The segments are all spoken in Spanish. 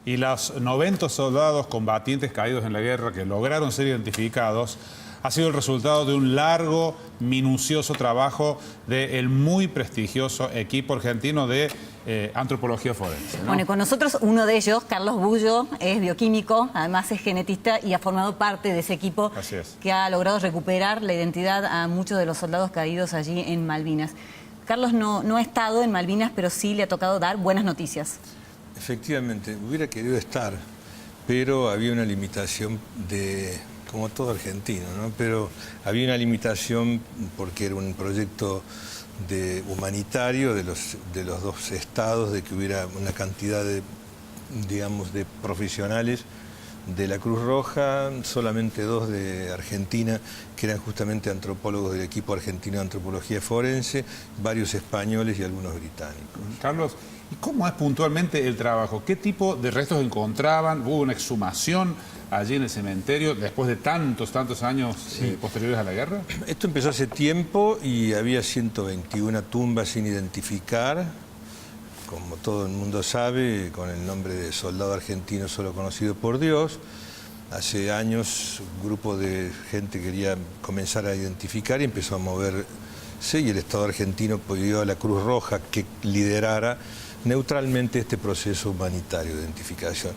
y los 90 soldados combatientes caídos en la guerra que lograron ser identificados ha sido el resultado de un largo, minucioso trabajo del muy prestigioso equipo argentino de antropología forense, ¿no? Bueno, y con nosotros uno de ellos, Carlos Bullo, es bioquímico, además es genetista y ha formado parte de ese equipo que ha logrado recuperar la identidad a muchos de los soldados caídos allí en Malvinas. Carlos no ha estado en Malvinas, pero sí le ha tocado dar buenas noticias. Efectivamente, hubiera querido estar, pero había una limitación como todo argentino, ¿no? Pero había una limitación porque era un proyecto humanitario de los dos estados, de que hubiera una cantidad de profesionales de la Cruz Roja, solamente 2 de Argentina, que eran justamente antropólogos del equipo argentino de antropología forense, varios españoles y algunos británicos. Carlos, ¿y cómo es puntualmente el trabajo? ¿Qué tipo de restos encontraban? ¿Hubo una exhumación allí en el cementerio después de tantos años posteriores a la guerra? Esto empezó hace tiempo y había 121 tumbas sin identificar, como todo el mundo sabe, con el nombre de soldado argentino solo conocido por Dios. Hace años un grupo de gente quería comenzar a identificar y empezó a moverse, y el Estado argentino pidió a la Cruz Roja que liderara neutralmente este proceso humanitario de identificación.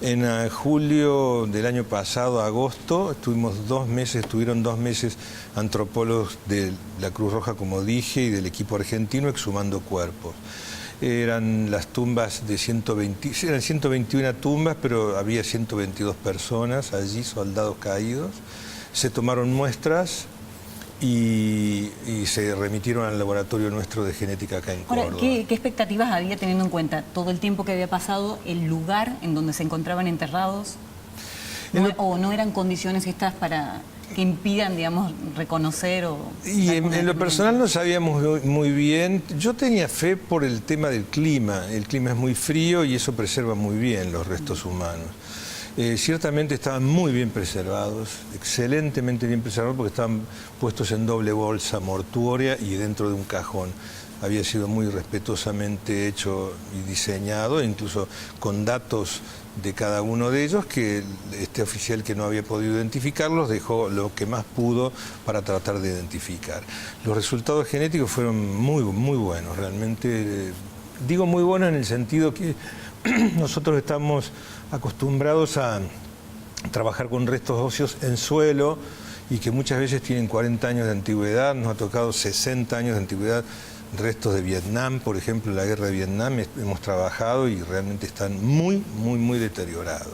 En julio del año pasado, agosto, estuvieron 2 meses antropólogos de la Cruz Roja, como dije, y del equipo argentino exhumando cuerpos. Eran las tumbas de 121 tumbas, pero había 122 personas allí, soldados caídos. Se tomaron muestras y se remitieron al laboratorio nuestro de genética acá en Córdoba. Ahora, ¿qué expectativas había teniendo en cuenta todo el tiempo que había pasado, el lugar en donde se encontraban enterrados? ¿O no eran condiciones estas para que impidan, digamos, reconocer o...? Y en lo personal no sabíamos muy bien. Yo tenía fe por el tema del clima. El clima es muy frío y eso preserva muy bien los restos humanos. Ciertamente estaban muy bien preservados, excelentemente bien preservados, porque estaban puestos en doble bolsa mortuoria y dentro de un cajón. Había sido muy respetuosamente hecho y diseñado, incluso con datos de cada uno de ellos, que este oficial que no había podido identificarlos dejó lo que más pudo para tratar de identificar. Los resultados genéticos fueron muy buenos, realmente. Digo muy buenos en el sentido que nosotros estamos acostumbrados a trabajar con restos óseos en suelo y que muchas veces tienen 40 años de antigüedad. Nos ha tocado 60 años de antigüedad. Restos de Vietnam, por ejemplo, en la guerra de Vietnam hemos trabajado y realmente están muy deteriorados.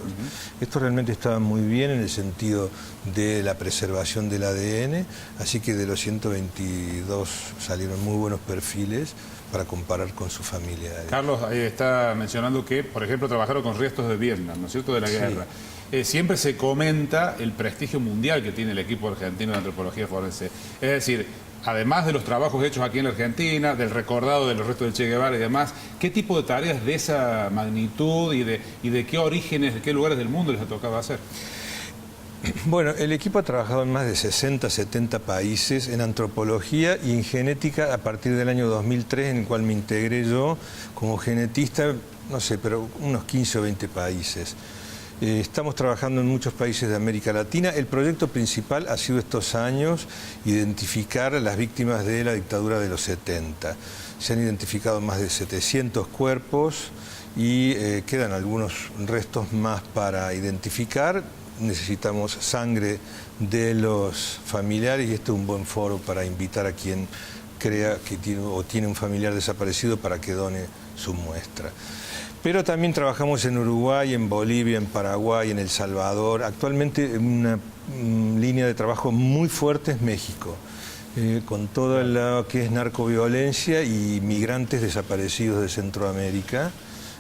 Esto realmente estaba muy bien en el sentido de la preservación del ADN, así que de los 122 salieron muy buenos perfiles para comparar con su familia. Carlos, ahí está mencionando que, por ejemplo, trabajaron con restos de Vietnam, ¿no es cierto?, de la guerra. Siempre se comenta el prestigio mundial que tiene el equipo argentino de antropología forense. Es decir, además de los trabajos hechos aquí en la Argentina, del recordado de los restos del Che Guevara y demás, ¿qué tipo de tareas de esa magnitud y de qué orígenes, de qué lugares del mundo les ha tocado hacer? Bueno, el equipo ha trabajado en más de 60, 70 países en antropología y en genética a partir del año 2003, en el cual me integré yo como genetista, no sé, pero unos 15 o 20 países. Estamos trabajando en muchos países de América Latina. El proyecto principal ha sido estos años identificar a las víctimas de la dictadura de los 70. Se han identificado más de 700 cuerpos y quedan algunos restos más para identificar. Necesitamos sangre de los familiares y este es un buen foro para invitar a quien crea que tiene un familiar desaparecido para que done su muestra. Pero también trabajamos en Uruguay, en Bolivia, en Paraguay, en El Salvador. Actualmente una línea de trabajo muy fuerte es México, con todo lo que es narcoviolencia y migrantes desaparecidos de Centroamérica,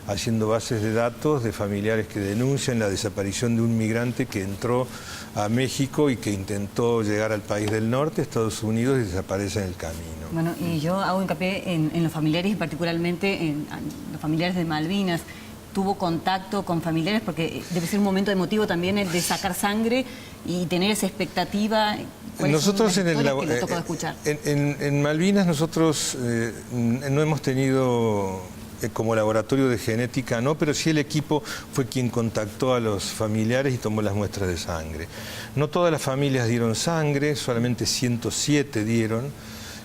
haciendo bases de datos de familiares que denuncian la desaparición de un migrante que entró a México y que intentó llegar al país del norte, Estados Unidos, y desaparece en el camino. Bueno, y yo hago hincapié en los familiares y particularmente en los familiares de Malvinas. ¿Tuvo contacto con familiares? Porque debe ser un momento emotivo también el de sacar sangre y tener esa expectativa. Nosotros escuchar? En Malvinas nosotros no hemos tenido como laboratorio de genética no, pero sí el equipo fue quien contactó a los familiares y tomó las muestras de sangre. No todas las familias dieron sangre, solamente 107 dieron,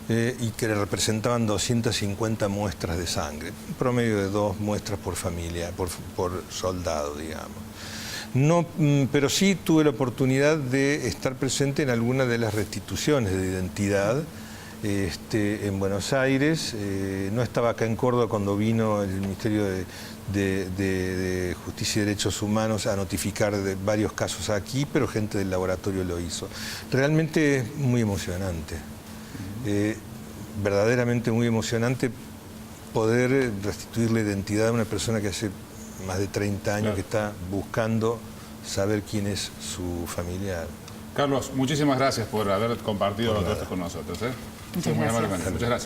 y que representaban 250 muestras de sangre, un promedio de 2 muestras por familia, por soldado, digamos. No, pero sí tuve la oportunidad de estar presente en algunas de las restituciones de identidad en Buenos Aires. No estaba acá en Córdoba cuando vino el Ministerio de Justicia y Derechos Humanos a notificar de varios casos aquí, pero gente del laboratorio lo hizo. Realmente es muy emocionante. Verdaderamente muy emocionante poder restituir la identidad de una persona que hace más de 30 años que está buscando saber quién es su familiar. Carlos, muchísimas gracias por haber compartido todo esto con nosotros. Muchas gracias. Muchas gracias.